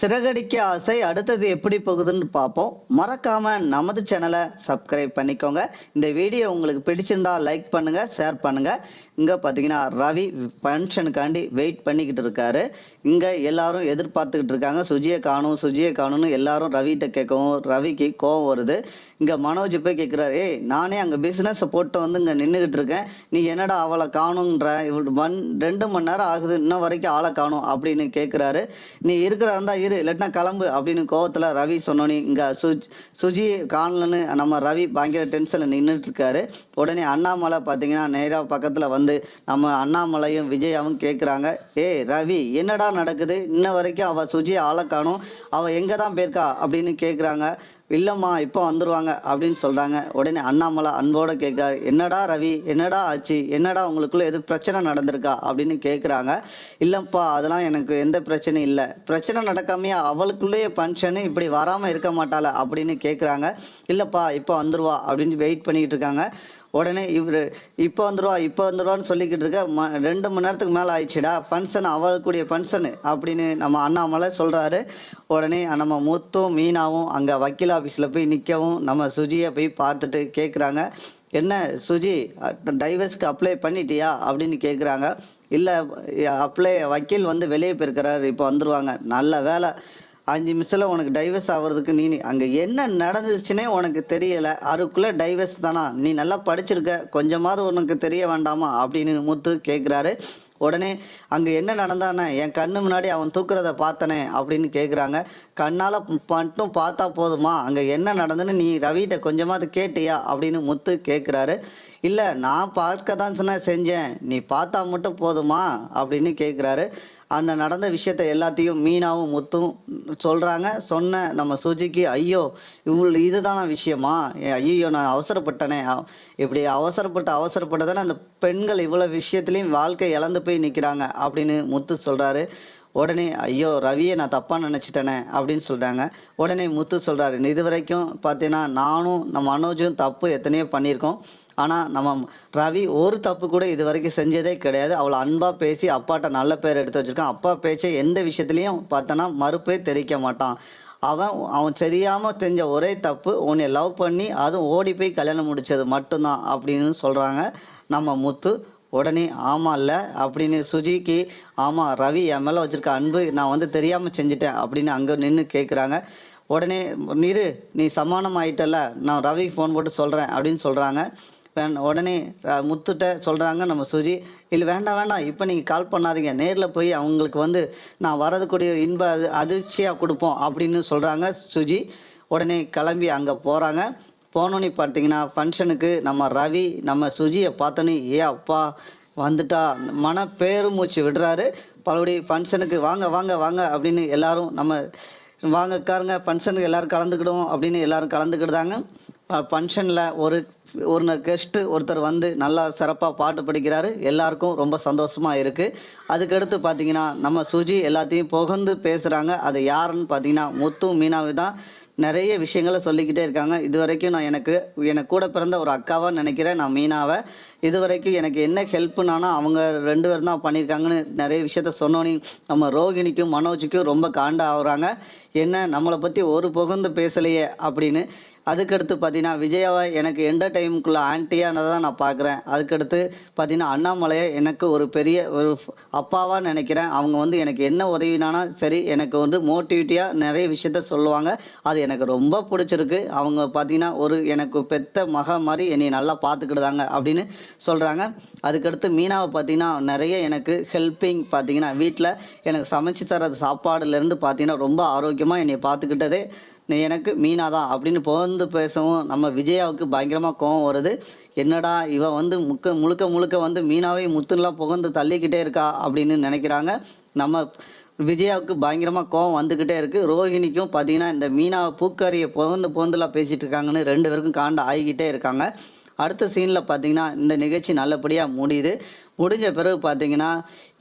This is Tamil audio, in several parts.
சிறகடிக்க ஆசை அடுத்தது எப்படி போகுதுன்னு பார்ப்போம். மறக்காம நமது சேனலை சப்ஸ்கிரைப் பண்ணிக்கோங்க. இந்த வீடியோ உங்களுக்கு பிடிச்சிருந்தா லைக் பண்ணுங்க, ஷேர் பண்ணுங்க. இங்கே பார்த்தீங்கன்னா ரவி ஃபங்க்ஷனுக்காண்டி வெயிட் பண்ணிக்கிட்டு இருக்காரு. இங்கே எல்லாரும் எதிர்பார்த்துக்கிட்டு இருக்காங்க. சுஜியை காணும் சுஜியை காணும்னு எல்லாரும் ரவிகிட்ட கேட்கவும் ரவிக்கு கோவம் வருது. இங்கே மனோஜ் போய் கேட்குறாரு, ஏய் நானே அங்கே பிஸ்னஸை போட்டு வந்து இங்கே நின்றுக்கிட்டு இருக்கேன், நீ என்னடா அவளை காணுன்ற, இவள் 2 மணி நேரம் ஆகுது இன்னும் வரைக்கும் ஆளை காணும் அப்படின்னு கேட்குறாரு. நீ இருக்கிறா இருந்தா இரு, இல்லாட்டினா கிளம்பு அப்படின்னு கோவத்தில் ரவி சொன்னோன்னே இங்கே சுஜி காணலன்னு நம்ம ரவி பயங்கர டென்ஷனில் நின்றுட்டு இருக்காரு. உடனே அண்ணாமலை பார்த்தீங்கன்னா நேராக பக்கத்தில் வந்து நம்ம அண்ணாமலையும் விஜயாவும் கேட்குறாங்க, ஏய் ரவி என்னடா நடக்குது, இன்ன வரைக்கும் அவள் சுஜியை ஆளை காணும், அவள் எங்கே தான் போயிருக்கா அப்படின்னு கேட்குறாங்க. இல்லைம்மா இப்போ வந்துடுவாங்க அப்படின்னு சொல்கிறாங்க. உடனே அண்ணாமலை அன்போடு கேட்காரு, என்னடா ரவி என்னடா ஆச்சு, என்னடா உங்களுக்குள்ளே எது பிரச்சனை நடந்திருக்கா அப்படின்னு கேட்குறாங்க. இல்லைப்பா அதெல்லாம் எனக்கு எந்த பிரச்சனையும் இல்லை, பிரச்சனை நடக்காமையா அவளுக்குள்ளேயே ஃபங்க்ஷனு இப்படி வராமல் இருக்க மாட்டாள அப்படின்னு கேட்குறாங்க. இல்லைப்பா இப்போ வந்துடுவா அப்படின்னு வெயிட் பண்ணிக்கிட்டு இருக்காங்க. உடனே இவர் இப்போ வந்துடுவான்னு சொல்லிக்கிட்டு இருக்க 2 மணி நேரத்துக்கு மேலே ஆயிடுச்சுடா, ஃபங்க்ஷன் அவளுக்குரிய ஃபங்க்ஷனு அப்படின்னு நம்ம அண்ணாமலை சொல்கிறாரு. உடனே நம்ம முத்தும் மீனாவும் அங்கே வக்கீல் ஆஃபீஸில் போய் நிற்கவும் நம்ம சுஜியை போய் பார்த்துட்டு கேட்குறாங்க, என்ன சுஜி டைவர்ஸ்க்கு அப்ளை பண்ணிட்டியா அப்படின்னு கேட்குறாங்க. இல்லை வக்கீல் வந்து வெளியே போயிருக்கிறாரு, இப்போ வந்துடுவாங்க. நல்ல வேலை, 5 நிமிஷத்தில் உனக்கு டைவர்ஸ் ஆகிறதுக்கு நீ அங்கே என்ன நடந்துச்சுன்னே உனக்கு தெரியலை, அதுக்குள்ளே டைவர்ஸ் தானா, நீ நல்லா படிச்சிருக்க, கொஞ்சமாவது உனக்கு தெரிய வேண்டாமா அப்படின்னு முத்து கேட்குறாரு. உடனே அங்கே என்ன நடந்தானே, என் கண்ணு முன்னாடி அவன் தூக்குறத பார்த்தனே அப்படின்னு கேட்குறாங்க. கண்ணால் மட்டும் பார்த்தா போதுமா, அங்கே என்ன நடந்துன்னு நீ ரவிகிட்ட கொஞ்சமாவது கேட்டியா அப்படின்னு முத்து கேட்குறாரு. இல்லை நான் பார்க்க தான் செஞ்சேன், நீ பார்த்தா மட்டும் போதுமா அப்படின்னு கேட்குறாரு. அந்த நடந்த விஷயத்த எல்லாத்தையும் மீனாவும் முத்தும் சொல்கிறாங்க. சொன்ன நம்ம சுஜிக்கு ஐயோ இதுதான விஷயமா, ஐயோ நான் அவசரப்பட்டனே, இப்படி அவசரப்பட்டதானே அந்த பெண்கள் இவ்வளோ விஷயத்துலேயும் வாழ்க்கை இழந்து போய் நிற்கிறாங்க அப்படின்னு முத்து சொல்கிறாரு. உடனே ஐயோ ரவியை நான் தப்பாக நினச்சிட்டேனே அப்படின்னு சொல்கிறாங்க. உடனே முத்து சொல்கிறாரு, இது வரைக்கும் பார்த்தீங்கன்னா நானும் நம்ம மனோஜும் தப்பு எத்தனையோ பண்ணியிருக்கோம், ஆனால் நம்ம ரவி ஒரு தப்பு கூட இது வரைக்கும் செஞ்சதே கிடையாது. அவளை அன்பாக பேசி அப்பாட்ட நல்ல பேர் எடுத்து வச்சுருக்கான். அப்பா பேச்சை எந்த விஷயத்துலையும் பார்த்தோன்னா மறுப்பே தெரிவிக்க மாட்டான். அவன் தெரியாமல் செஞ்ச ஒரே தப்பு உன்னை லவ் பண்ணி அதுவும் ஓடி போய் கல்யாணம் முடித்தது மட்டும்தான் அப்படின்னு சொல்கிறாங்க நம்ம முத்து. உடனே ஆமாம் இல்லை அப்படின்னு சுஜிக்கு, ஆமாம் ரவி என் மேலே வச்சுருக்க அன்பு நான் வந்து தெரியாமல் செஞ்சுட்டேன் அப்படின்னு அங்கே நின்று கேட்குறாங்க. உடனே நீ சமாதானம் ஆகிட்டல, நான் ரவிக்கு ஃபோன் போட்டு சொல்கிறேன் அப்படின்னு சொல்கிறாங்க. உடனே முத்துட்ட சொல்கிறாங்க நம்ம சுஜி, இல்லை வேண்டாம் இப்போ நீங்கள் கால் பண்ணாதீங்க, நேரில் போய் அவங்களுக்கு வந்து நான் வரதுக்கூடிய இன்ப அதிர்ச்சியாக கொடுப்போம் அப்படின்னு சொல்கிறாங்க சுஜி. உடனே கிளம்பி அங்கே போகிறாங்க. போனோன்னு பார்த்தீங்கன்னா ஃபங்க்ஷனுக்கு நம்ம ரவி நம்ம சுஜியை பார்த்தோன்னே அப்பா வந்துட்டா மன பேருமூச்சு விடுறாரு. பலபடி ஃபங்க்ஷனுக்கு வாங்க வாங்க வாங்க அப்படின்னு எல்லாரும் நம்ம வாங்க உட்காருங்க ஃபங்க்ஷனுக்கு எல்லோரும் கலந்துக்கிடுவோம் அப்படின்னு எல்லோரும் கலந்துக்கிடுதாங்க. ஃபங்க்ஷனில் ஒரு கெஸ்ட்டு ஒருத்தர் வந்து நல்லா சிறப்பாக பாட்டு படிக்கிறாரு. எல்லாருக்கும் ரொம்ப சந்தோஷமாக இருக்குது. அதுக்கடுத்து பார்த்திங்கன்னா நம்ம சுஜி எல்லாத்தையும் புகழ்ந்து பேசுகிறாங்க. அது யாருன்னு பார்த்தீங்கன்னா முத்து மீனாவை தான். நிறைய விஷயங்களை சொல்லிக்கிட்டே இருக்காங்க. இது வரைக்கும் நான் எனக்கு கூட பிறந்த ஒரு அக்காவாக நினைக்கிறேன் நான் மீனாவை. இது வரைக்கும் எனக்கு என்ன ஹெல்ப்புனானா அவங்க 2 பேரும் தான் பண்ணியிருக்காங்கன்னு நிறைய விஷயத்த சொன்னோன்னே நம்ம ரோகிணிக்கும் மனோஜுக்கும் ரொம்ப காண்டா ஆகுறாங்க. என்ன நம்மளை பற்றி ஒரு புகழ்ந்து பேசலையே அப்படின்னு. அதுக்கடுத்து பார்த்தீங்கன்னா விஜயாவை எனக்கு என்டர்டைமுக்குள்ளே ஆன்ட்டியானதை தான் நான் பார்க்குறேன். அதுக்கடுத்து பார்த்தீங்கன்னா அண்ணாமலையை எனக்கு ஒரு பெரிய ஒரு அப்பாவாக நினைக்கிறேன். அவங்க வந்து எனக்கு என்ன உதவினானா சரி, எனக்கு வந்து மோட்டிவிட்டியாக நிறைய விஷயத்த சொல்லுவாங்க. அது எனக்கு ரொம்ப பிடிச்சிருக்கு. அவங்க பார்த்தீங்கன்னா எனக்கு பெத்த மக மாதிரி என்னை நல்லா பார்த்துக்கிடுதாங்க அப்படின்னு சொல்கிறாங்க. அதுக்கடுத்து மீனாவை பார்த்தீங்கன்னா நிறைய எனக்கு ஹெல்ப்பிங் பார்த்தீங்கன்னா வீட்டில் எனக்கு சமைச்சு தரது சாப்பாடுலேருந்து பார்த்தீங்கன்னா ரொம்ப ஆரோக்கியமாக என்னை பார்த்துக்கிட்டதே எனக்கு மீனா தான் அப்படின்னு புகழ்ந்து பேசவும் நம்ம விஜயாவுக்கு பயங்கரமாக கோவம் வருது. என்னடா இவ வந்து முழுக்க வந்து மீனாவை முத்துலாம் புகழ்ந்து தள்ளிக்கிட்டே இருக்கா அப்படின்னு நினைக்கிறாங்க. நம்ம விஜயாவுக்கு பயங்கரமாக கோவம் வந்துக்கிட்டே இருக்குது. ரோஹிணிக்கும் பார்த்தீங்கன்னா இந்த மீனாவை பூக்காரியை புகழ்ந்துலாம் பேசிகிட்டு இருக்காங்கன்னு 2 பேருக்கும் காண்ட ஆகிக்கிட்டே இருக்காங்க. அடுத்த சீனில் பார்த்தீங்கன்னா இந்த நிகழ்ச்சி நல்லபடியாக முடிஞ்ச பிறகு பார்த்தீங்கன்னா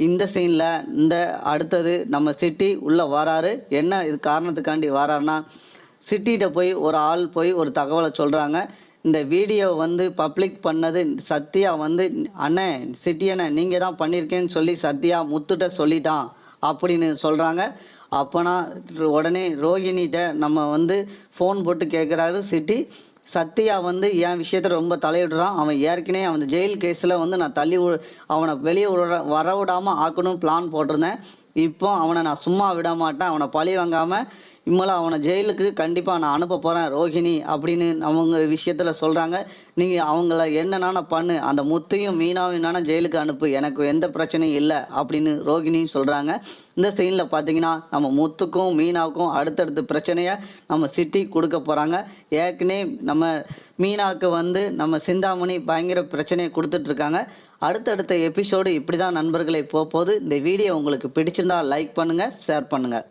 இந்த சீனில் இந்த அடுத்தது நம்ம சிட்டி உள்ளே வராரு. என்ன இது காரணத்துக்காண்டி வராருன்னா, சிட்டிகிட்ட போய் ஒரு ஆள் போய் ஒரு தகவலை சொல்கிறாங்க. இந்த வீடியோ வந்து பப்ளிக் பண்ணது சத்யா வந்து அண்ணே சிட்டி அண்ணே நீங்கள் தான் பண்ணியிருக்கேன்னு சொல்லி சத்யா முத்துட்ட சொல்லிட்டான் அப்படின்னு சொல்கிறாங்க. அப்போனா உடனே ரோகிணிகிட்ட நம்ம வந்து ஃபோன் போட்டு கேட்குறாரு சிட்டி. சத்யா வந்து என் விஷயத்தில் ரொம்ப தலையிடுறான். அவன் ஏற்கனவே அவன் ஜெயில் கேஸில் வந்து நான் அவனை வெளியே வர விடாமல் ஆக்கணும் பிளான் போட்டிருந்தேன். இப்போ அவனை நான் சும்மா விட மாட்டேன். அவனை பழி வாங்காமல் இம்மலை அவனை ஜெயிலுக்கு கண்டிப்பாக நான் அனுப்ப போகிறேன் ரோஹிணி அப்படின்னு அவங்க விஷயத்தில் சொல்கிறாங்க. நீங்கள் அவங்கள என்னென்னா பண்ணு, அந்த முத்தையும் மீனாவையும் ஜெயிலுக்கு அனுப்பு, எனக்கு எந்த பிரச்சனையும் இல்லை அப்படின்னு ரோஹிணியும் சொல்கிறாங்க. இந்த சீனில் பார்த்தீங்கன்னா நம்ம முத்துக்கும் மீனாவுக்கும் அடுத்தடுத்த பிரச்சனையை நம்ம சிட்டி கொடுக்க போகிறாங்க. ஏற்கனவே நம்ம மீனாவுக்கு வந்து நம்ம சிந்தாமணி பயங்கர பிரச்சனையை கொடுத்துட்ருக்காங்க. அடுத்தடுத்த எபிசோடு இப்படி தான் நண்பர்களை போகுது. இந்த வீடியோ உங்களுக்கு பிடிச்சிருந்தா லைக் பண்ணுங்கள், ஷேர் பண்ணுங்கள்.